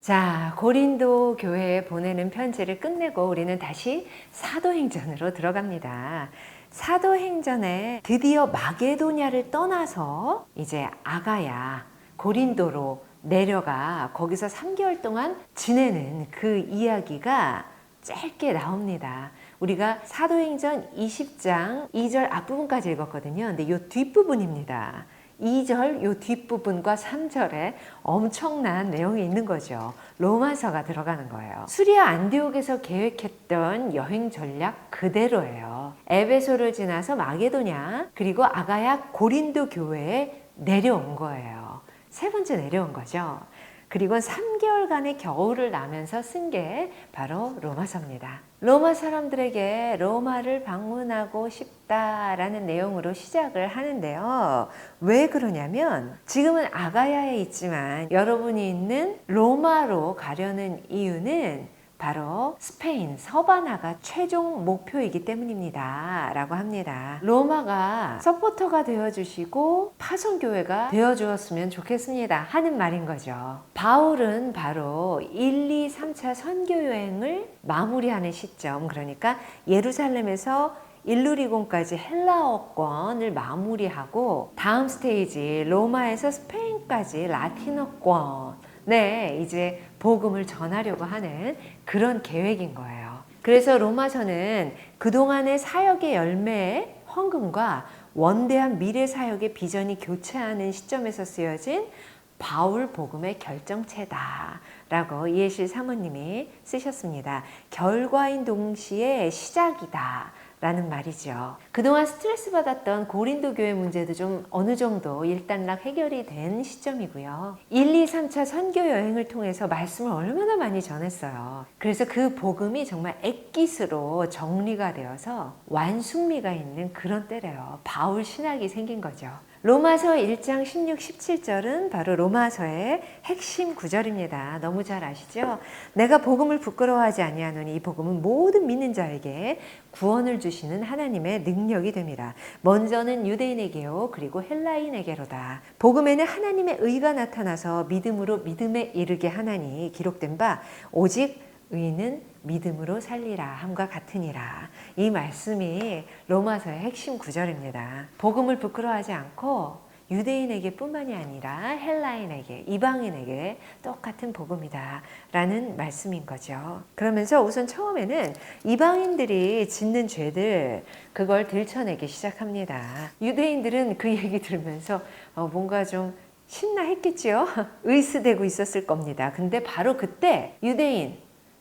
자, 고린도 교회에 보내는 편지를 끝내고 우리는 다시 사도행전으로 들어갑니다. 사도행전에 드디어 마게도냐를 떠나서 이제 아가야, 고린도로 내려가 거기서 3개월 동안 지내는 그 이야기가 짧게 나옵니다. 우리가 사도행전 20장 2절 앞부분까지 읽었거든요. 근데 이 뒷부분입니다. 2절 요 뒷부분과 3절에 엄청난 내용이 있는 거죠. 로마서가 들어가는 거예요. 수리아 안디옥에서 계획했던 여행 전략 그대로예요. 에베소를 지나서 마게도냐 그리고 아가야 고린도 교회에 내려온 거예요. 세 번째 내려온 거죠. 그리고 3개월간의 겨울을 나면서 쓴 게 바로 로마서입니다. 로마 사람들에게 로마를 방문하고 싶다라는 내용으로 시작을 하는데요. 왜 그러냐면 지금은 아가야에 있지만 여러분이 있는 로마로 가려는 이유는 바로 스페인 서바나가 최종 목표이기 때문입니다 라고 합니다. 로마가 서포터가 되어주시고 파송교회가 되어주었으면 좋겠습니다 하는 말인 거죠. 바울은 바로 1, 2, 3차 선교여행을 마무리하는 시점, 그러니까 예루살렘에서 일루리곤까지 헬라어권을 마무리하고 다음 스테이지 로마에서 스페인까지 라틴어권, 이제 복음을 전하려고 하는 그런 계획인 거예요. 그래서 로마서는 그동안의 사역의 열매의 헌금과 원대한 미래 사역의 비전이 교차하는 시점에서 쓰여진 바울 복음의 결정체다 라고 이해실 사모님이 쓰셨습니다. 결과인 동시에 시작이다 라는 말이죠. 그동안 스트레스 받았던 고린도 교회 문제도 좀 어느 정도 일단락 해결이 된 시점이고요. 1, 2, 3차 선교 여행을 통해서 말씀을 얼마나 많이 전했어요. 그래서 그 복음이 정말 엑기스로 정리가 되어서 완숙미가 있는 그런 때래요. 바울 신학이 생긴 거죠. 로마서 1장 16, 17절은 바로 로마서의 핵심 구절입니다. 너무 잘 아시죠? 내가 복음을 부끄러워하지 아니하노니 이 복음은 모든 믿는 자에게 구원을 주시는 하나님의 능력이 됩니다. 먼저는 유대인에게요 그리고 헬라인에게로다. 복음에는 하나님의 의가 나타나서 믿음으로 믿음에 이르게 하나니 기록된 바 오직 의인은 믿음으로 살리라 함과 같으니라. 이 말씀이 로마서의 핵심 구절입니다. 복음을 부끄러워하지 않고 유대인에게 뿐만이 아니라 헬라인에게, 이방인에게 똑같은 복음이다 라는 말씀인 거죠. 그러면서 우선 처음에는 이방인들이 짓는 죄들, 그걸 들춰내기 시작합니다. 유대인들은 그 얘기 들으면서 뭔가 좀 신나 했겠지요? 의스대고 있었을 겁니다. 근데 바로 그때 유대인,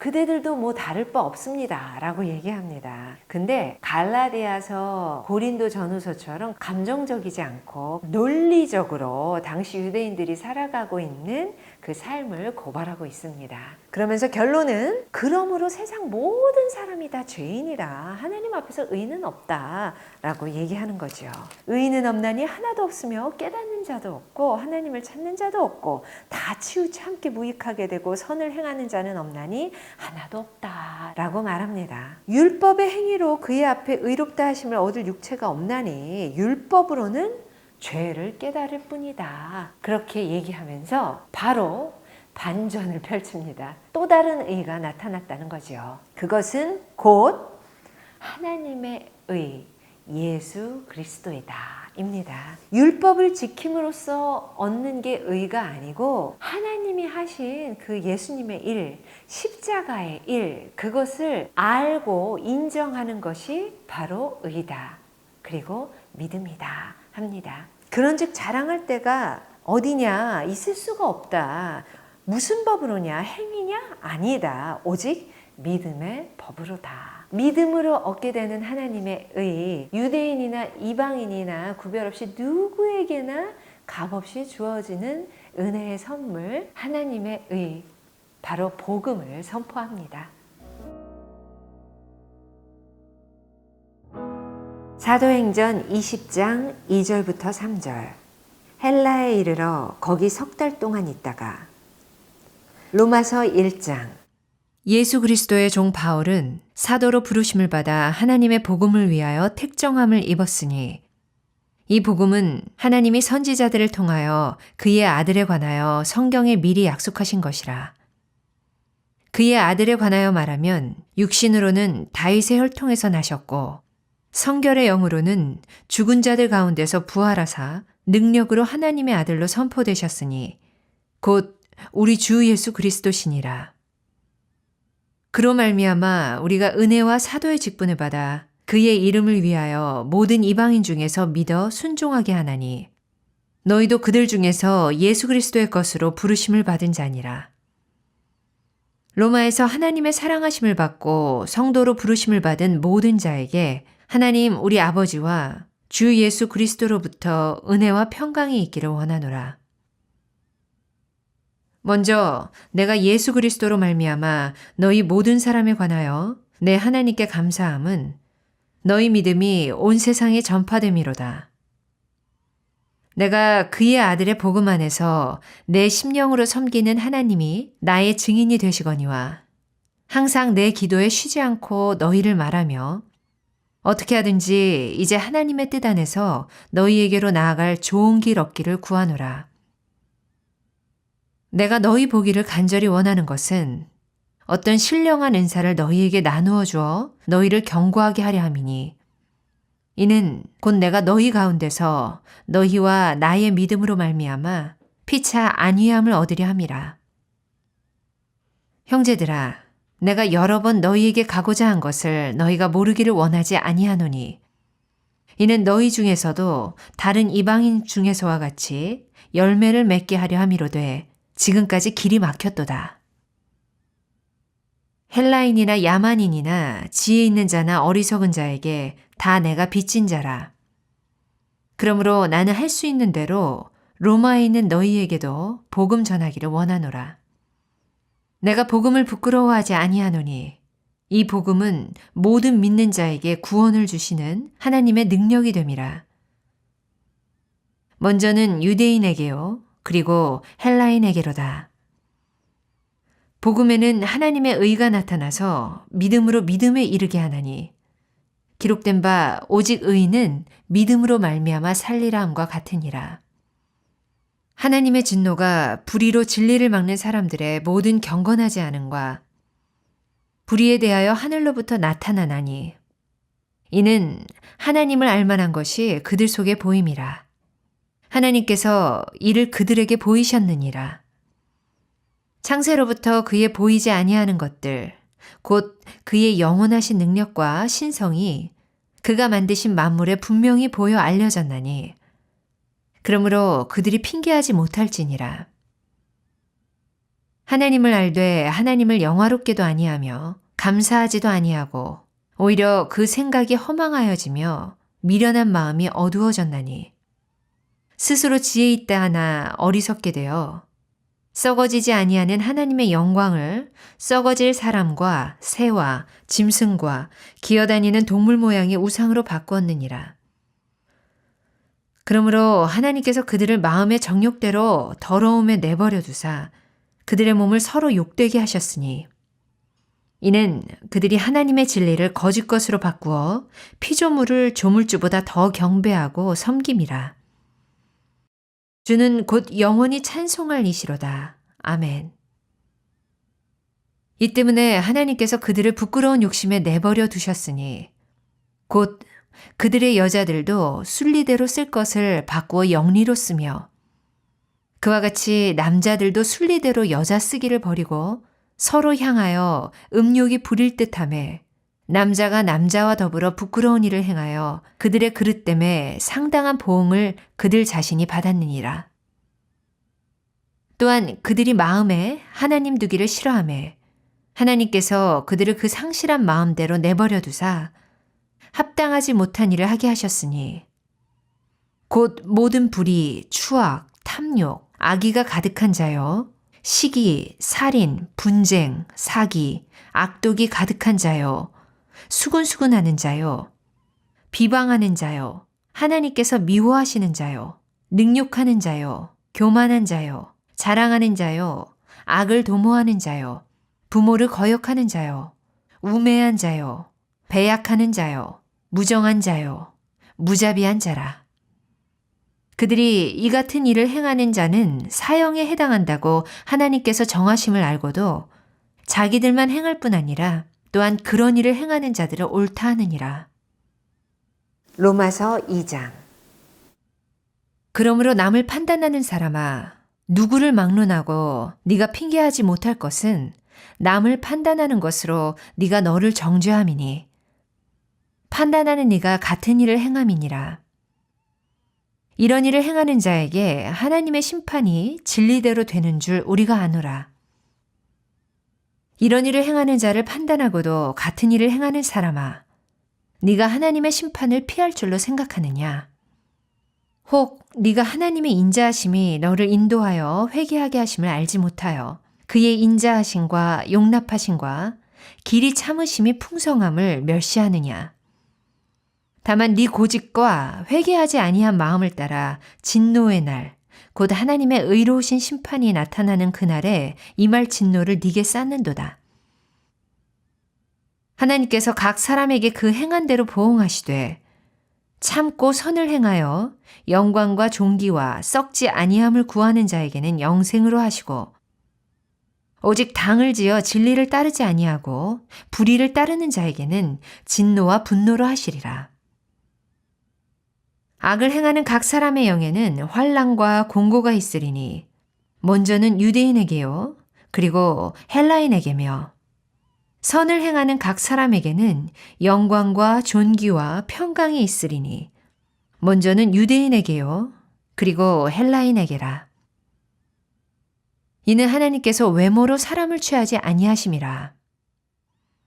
그대들도 뭐 다를 바 없습니다 라고 얘기합니다. 근데 갈라디아서 고린도 전후서처럼 감정적이지 않고 논리적으로 당시 유대인들이 살아가고 있는 그 삶을 고발하고 있습니다. 그러면서 결론은 그러므로 세상 모든 사람이 다 죄인이라 하나님 앞에서 의는 없다 라고 얘기하는 거죠. 의인은 없나니 하나도 없으며 깨닫는 자도 없고 하나님을 찾는 자도 없고 다 치우쳐 함께 무익하게 되고 선을 행하는 자는 없나니 하나도 없다 라고 말합니다. 율법의 행위로 그의 앞에 의롭다 하심을 얻을 육체가 없나니 율법으로는 죄를 깨달을 뿐이다. 그렇게 얘기하면서 바로 반전을 펼칩니다. 또 다른 의가 나타났다는 거죠. 그것은 곧 하나님의 의, 예수 그리스도이다 입니다. 율법을 지킴으로써 얻는 게 의가 아니고 하나님이 하신 그 예수님의 일, 십자가의 일, 그것을 알고 인정하는 것이 바로 의다. 그리고 믿음이다 합니다. 그런즉 자랑할 때가 어디냐? 있을 수가 없다. 무슨 법으로냐? 행위냐? 아니다. 오직 믿음의 법으로다. 믿음으로 얻게 되는 하나님의 의, 유대인이나 이방인이나 구별 없이 누구에게나 값없이 주어지는 은혜의 선물, 하나님의 의, 바로 복음을 선포합니다. 사도행전 20장 2절부터 3절. 헬라에 이르러 거기 석 달 동안 있다가. 로마서 1장. 예수 그리스도의 종 바울은 사도로 부르심을 받아 하나님의 복음을 위하여 택정함을 입었으니 이 복음은 하나님이 선지자들을 통하여 그의 아들에 관하여 성경에 미리 약속하신 것이라. 그의 아들에 관하여 말하면 육신으로는 다윗의 혈통에서 나셨고 성결의 영으로는 죽은 자들 가운데서 부활하사 능력으로 하나님의 아들로 선포되셨으니 곧 우리 주 예수 그리스도시니라. 그로 말미암아 우리가 은혜와 사도의 직분을 받아 그의 이름을 위하여 모든 이방인 중에서 믿어 순종하게 하나니 너희도 그들 중에서 예수 그리스도의 것으로 부르심을 받은 자니라. 로마에서 하나님의 사랑하심을 받고 성도로 부르심을 받은 모든 자에게 하나님 우리 아버지와 주 예수 그리스도로부터 은혜와 평강이 있기를 원하노라. 먼저 내가 예수 그리스도로 말미암아 너희 모든 사람에 관하여 내 하나님께 감사함은 너희 믿음이 온 세상에 전파됨이로다. 내가 그의 아들의 복음 안에서 내 심령으로 섬기는 하나님이 나의 증인이 되시거니와 항상 내 기도에 쉬지 않고 너희를 말하며 어떻게 하든지 이제 하나님의 뜻 안에서 너희에게로 나아갈 좋은 길 얻기를 구하노라. 내가 너희 보기를 간절히 원하는 것은 어떤 신령한 은사를 너희에게 나누어 주어 너희를 견고하게 하려 함이니 이는 곧 내가 너희 가운데서 너희와 나의 믿음으로 말미암아 피차 안위함을 얻으려 함이라. 형제들아, 내가 여러 번 너희에게 가고자 한 것을 너희가 모르기를 원하지 아니하노니 이는 너희 중에서도 다른 이방인 중에서와 같이 열매를 맺게 하려 함이로되 지금까지 길이 막혔도다. 헬라인이나 야만인이나 지혜 있는 자나 어리석은 자에게 다 내가 빚진 자라. 그러므로 나는 할 수 있는 대로 로마에 있는 너희에게도 복음 전하기를 원하노라. 내가 복음을 부끄러워하지 아니하노니 이 복음은 모든 믿는 자에게 구원을 주시는 하나님의 능력이 됨이라. 먼저는 유대인에게요, 그리고 헬라인에게로다. 복음에는 하나님의 의가 나타나서 믿음으로 믿음에 이르게 하나니 기록된 바 오직 의인은 믿음으로 말미암아 살리라 함과 같으니라. 하나님의 진노가 불의로 진리를 막는 사람들의 모든 경건하지 않음과 불의에 대하여 하늘로부터 나타나나니 이는 하나님을 알만한 것이 그들 속에 보임이라. 하나님께서 이를 그들에게 보이셨느니라. 창세로부터 그의 보이지 아니하는 것들, 곧 그의 영원하신 능력과 신성이 그가 만드신 만물에 분명히 보여 알려졌나니 그러므로 그들이 핑계하지 못할지니라. 하나님을 알되 하나님을 영화롭게도 아니하며 감사하지도 아니하고 오히려 그 생각이 허망하여지며 미련한 마음이 어두워졌나니 스스로 지혜 있다 하나 어리석게 되어 썩어지지 아니하는 하나님의 영광을 썩어질 사람과 새와 짐승과 기어다니는 동물 모양의 우상으로 바꾸었느니라. 그러므로 하나님께서 그들을 마음의 정욕대로 더러움에 내버려 두사 그들의 몸을 서로 욕되게 하셨으니 이는 그들이 하나님의 진리를 거짓 것으로 바꾸어 피조물을 조물주보다 더 경배하고 섬김이라. 주는 곧 영원히 찬송할 이시로다. 아멘. 이 때문에 하나님께서 그들을 부끄러운 욕심에 내버려 두셨으니 곧 그들의 여자들도 순리대로 쓸 것을 바꾸어 영리로 쓰며 그와 같이 남자들도 순리대로 여자 쓰기를 버리고 서로 향하여 음욕이 부릴 듯하며 남자가 남자와 더불어 부끄러운 일을 행하여 그들의 그릇 때문에 상당한 보응을 그들 자신이 받았느니라. 또한 그들이 마음에 하나님 두기를 싫어하며 하나님께서 그들을 그 상실한 마음대로 내버려 두사 합당하지 못한 일을 하게 하셨으니 곧 모든 불의, 추악, 탐욕, 악의가 가득한 자요 시기, 살인, 분쟁, 사기, 악독이 가득한 자요 수군수군하는 자요 비방하는 자요 하나님께서 미워하시는 자요 능욕하는 자요 교만한 자요 자랑하는 자요 악을 도모하는 자요 부모를 거역하는 자요 우매한 자요 배약하는 자요 무정한 자요 무자비한 자라. 그들이 이 같은 일을 행하는 자는 사형에 해당한다고 하나님께서 정하심을 알고도 자기들만 행할 뿐 아니라 또한 그런 일을 행하는 자들을 옳다 하느니라. 로마서 2장. 그러므로 남을 판단하는 사람아, 누구를 막론하고 네가 핑계하지 못할 것은 남을 판단하는 것으로 네가 너를 정죄함이니 판단하는 네가 같은 일을 행함이니라. 이런 일을 행하는 자에게 하나님의 심판이 진리대로 되는 줄 우리가 아노라. 이런 일을 행하는 자를 판단하고도 같은 일을 행하는 사람아, 네가 하나님의 심판을 피할 줄로 생각하느냐? 혹 네가 하나님의 인자하심이 너를 인도하여 회개하게 하심을 알지 못하여 그의 인자하심과 용납하심과 길이 참으심이 풍성함을 멸시하느냐? 다만 네 고집과 회개하지 아니한 마음을 따라 진노의 날, 곧 하나님의 의로우신 심판이 나타나는 그날에 임할 진노를 네게 쌓는도다. 하나님께서 각 사람에게 그 행한 대로 보응하시되 참고 선을 행하여 영광과 존귀와 썩지 아니함을 구하는 자에게는 영생으로 하시고 오직 당을 지어 진리를 따르지 아니하고 불의를 따르는 자에게는 진노와 분노로 하시리라. 악을 행하는 각 사람의 영에는 환난과 공고가 있으리니 먼저는 유대인에게요, 그리고 헬라인에게며 선을 행하는 각 사람에게는 영광과 존귀와 평강이 있으리니 먼저는 유대인에게요, 그리고 헬라인에게라. 이는 하나님께서 외모로 사람을 취하지 아니하심이라.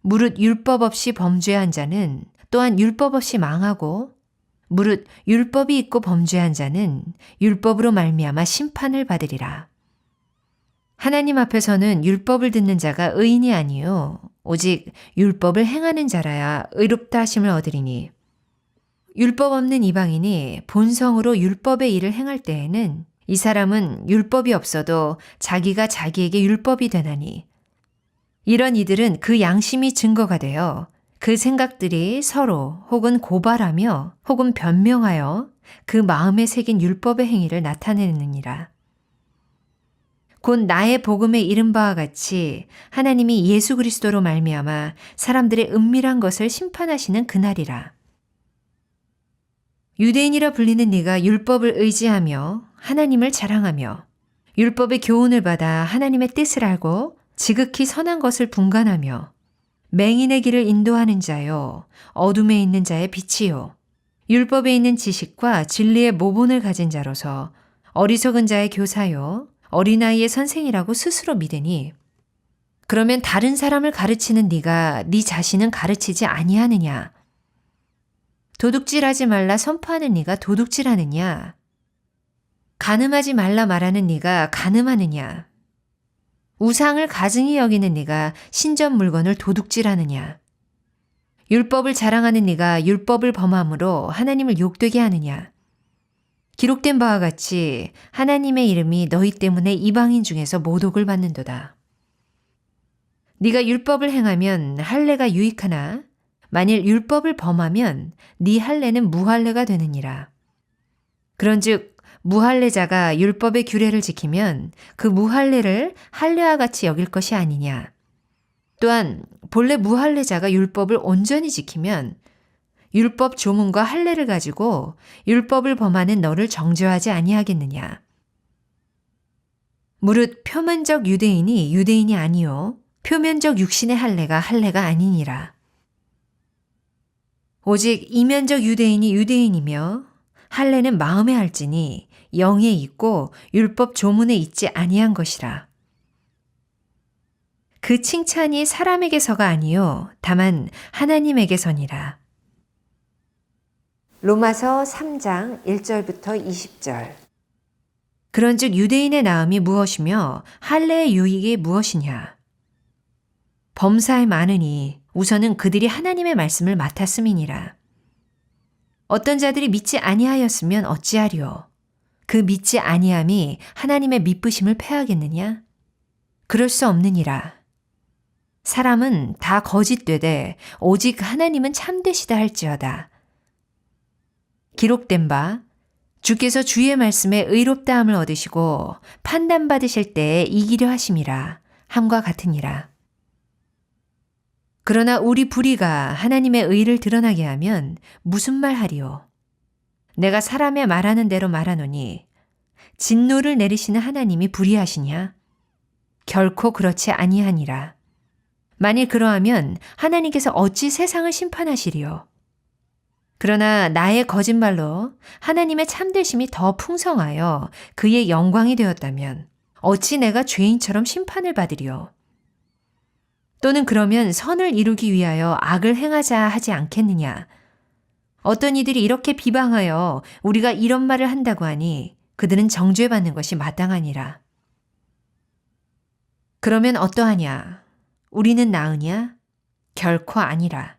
무릇 율법 없이 범죄한 자는 또한 율법 없이 망하고 무릇 율법이 있고 범죄한 자는 율법으로 말미암아 심판을 받으리라. 하나님 앞에서는 율법을 듣는 자가 의인이 아니요 오직 율법을 행하는 자라야 의롭다 하심을 얻으리니 율법 없는 이방인이 본성으로 율법의 일을 행할 때에는 이 사람은 율법이 없어도 자기가 자기에게 율법이 되나니 이런 이들은 그 양심이 증거가 되어 그 생각들이 서로 혹은 고발하며 혹은 변명하여 그 마음에 새긴 율법의 행위를 나타내느니라. 곧 나의 복음에 이른 바와 같이 하나님이 예수 그리스도로 말미암아 사람들의 은밀한 것을 심판하시는 그날이라. 유대인이라 불리는 네가 율법을 의지하며 하나님을 자랑하며 율법의 교훈을 받아 하나님의 뜻을 알고 지극히 선한 것을 분간하며 맹인의 길을 인도하는 자요 어둠에 있는 자의 빛이요 율법에 있는 지식과 진리의 모본을 가진 자로서 어리석은 자의 교사요 어린아이의 선생이라고 스스로 믿으니 그러면 다른 사람을 가르치는 네가 네 자신은 가르치지 아니하느냐? 도둑질하지 말라 선포하는 네가 도둑질하느냐? 간음하지 말라 말하는 네가 간음하느냐? 우상을 가증히 여기는 네가 신전 물건을 도둑질하느냐? 율법을 자랑하는 네가 율법을 범함으로 하나님을 욕되게 하느냐? 기록된 바와 같이 하나님의 이름이 너희 때문에 이방인 중에서 모독을 받는도다. 네가 율법을 행하면 할례가 유익하나 만일 율법을 범하면 네 할례는 무할례가 되느니라. 그런즉 무할례자가 율법의 규례를 지키면 그 무할례를 할례와 같이 여길 것이 아니냐. 또한 본래 무할례자가 율법을 온전히 지키면 율법 조문과 할례를 가지고 율법을 범하는 너를 정죄하지 아니하겠느냐. 무릇 표면적 유대인이 유대인이 아니요 표면적 육신의 할례가 할례가 아니니라. 오직 이면적 유대인이 유대인이며 할례는 마음에 할지니 영에 있고 율법 조문에 있지 아니한 것이라. 그 칭찬이 사람에게서가 아니요 다만 하나님에게서니라. 로마서 3장 1절부터 20절. 그런즉 유대인의 나음이 무엇이며 할례의 유익이 무엇이냐? 범사에 많으니 우선은 그들이 하나님의 말씀을 맡았음이니라. 어떤 자들이 믿지 아니하였으면 어찌하리요? 그 믿지 아니함이 하나님의 믿으심을 패하겠느냐? 그럴 수 없느니라. 사람은 다 거짓되되 오직 하나님은 참되시다 할지어다. 기록된 바 주께서 주의 말씀에 의롭다함을 얻으시고 판단받으실 때에 이기려 하심이라 함과 같으니라. 그러나 우리 불의가 하나님의 의를 드러나게 하면 무슨 말 하리요? 내가 사람의 말하는 대로 말하노니 진노를 내리시는 하나님이 불의하시냐? 결코 그렇지 아니하니라. 만일 그러하면 하나님께서 어찌 세상을 심판하시리요? 그러나 나의 거짓말로 하나님의 참되심이 더 풍성하여 그의 영광이 되었다면 어찌 내가 죄인처럼 심판을 받으리요? 또는 그러면 선을 이루기 위하여 악을 행하자 하지 않겠느냐? 어떤 이들이 이렇게 비방하여 우리가 이런 말을 한다고 하니 그들은 정죄받는 것이 마땅하니라. 그러면 어떠하냐? 우리는 나으냐? 결코 아니라.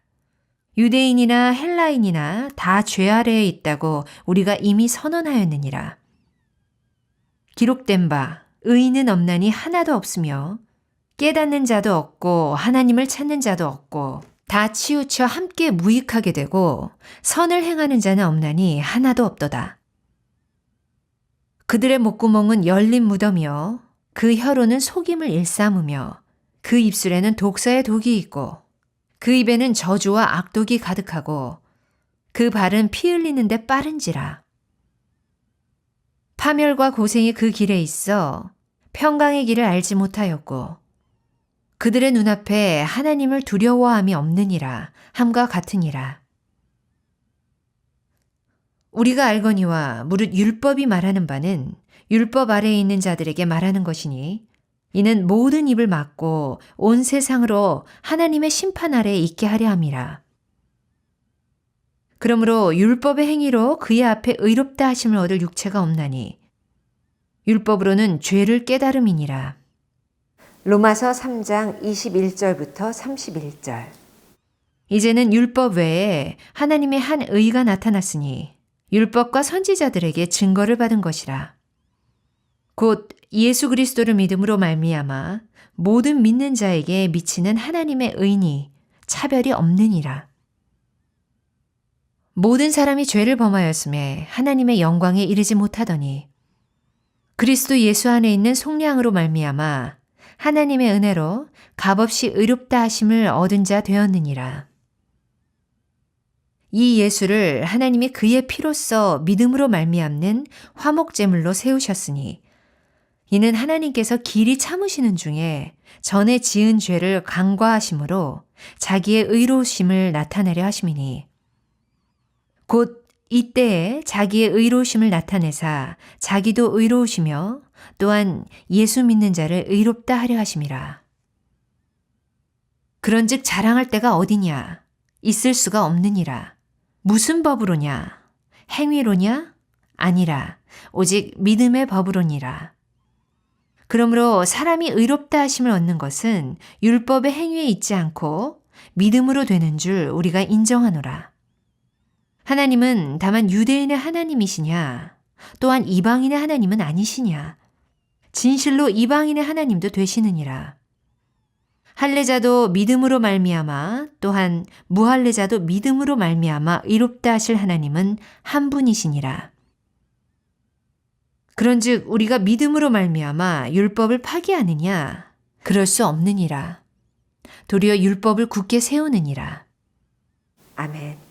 유대인이나 헬라인이나 다 죄 아래에 있다고 우리가 이미 선언하였느니라. 기록된 바 의인은 없나니 하나도 없으며 깨닫는 자도 없고 하나님을 찾는 자도 없고 다 치우쳐 함께 무익하게 되고 선을 행하는 자는 없나니 하나도 없도다. 그들의 목구멍은 열린 무덤이요 그 혀로는 속임을 일삼으며 그 입술에는 독사의 독이 있고 그 입에는 저주와 악독이 가득하고 그 발은 피 흘리는데 빠른지라. 파멸과 고생이 그 길에 있어 평강의 길을 알지 못하였고 그들의 눈앞에 하나님을 두려워함이 없느니라 함과 같으니라. 우리가 알거니와 무릇 율법이 말하는 바는 율법 아래에 있는 자들에게 말하는 것이니 이는 모든 입을 막고 온 세상으로 하나님의 심판 아래에 있게 하려 함이라. 그러므로 율법의 행위로 그의 앞에 의롭다 하심을 얻을 육체가 없나니 율법으로는 죄를 깨달음이니라. 로마서 3장 21절부터 31절. 이제는 율법 외에 하나님의 한 의가 나타났으니 율법과 선지자들에게 증거를 받은 것이라. 곧 예수 그리스도를 믿음으로 말미암아 모든 믿는 자에게 미치는 하나님의 의니 차별이 없느니라. 모든 사람이 죄를 범하였음에 하나님의 영광에 이르지 못하더니 그리스도 예수 안에 있는 속량으로 말미암아 하나님의 은혜로 값없이 의롭다 하심을 얻은 자 되었느니라. 이 예수를 하나님이 그의 피로써 믿음으로 말미암는 화목제물로 세우셨으니 이는 하나님께서 길이 참으시는 중에 전에 지은 죄를 간과하심으로 자기의 의로우심을 나타내려 하심이니 곧 이때에 자기의 의로우심을 나타내사 자기도 의로우시며 또한 예수 믿는 자를 의롭다 하려 하심이라. 그런즉 자랑할 때가 어디냐? 있을 수가 없느니라. 무슨 법으로냐? 행위로냐? 아니라 오직 믿음의 법으로니라. 그러므로 사람이 의롭다 하심을 얻는 것은 율법의 행위에 있지 않고 믿음으로 되는 줄 우리가 인정하노라. 하나님은 다만 유대인의 하나님이시냐? 또한 이방인의 하나님은 아니시냐? 진실로 이방인의 하나님도 되시느니라. 할례자도 믿음으로 말미암아 또한 무할례자도 믿음으로 말미암아 의롭다 하실 하나님은 한 분이시니라. 그런즉 우리가 믿음으로 말미암아 율법을 파기하느냐? 그럴 수 없느니라. 도리어 율법을 굳게 세우느니라. 아멘.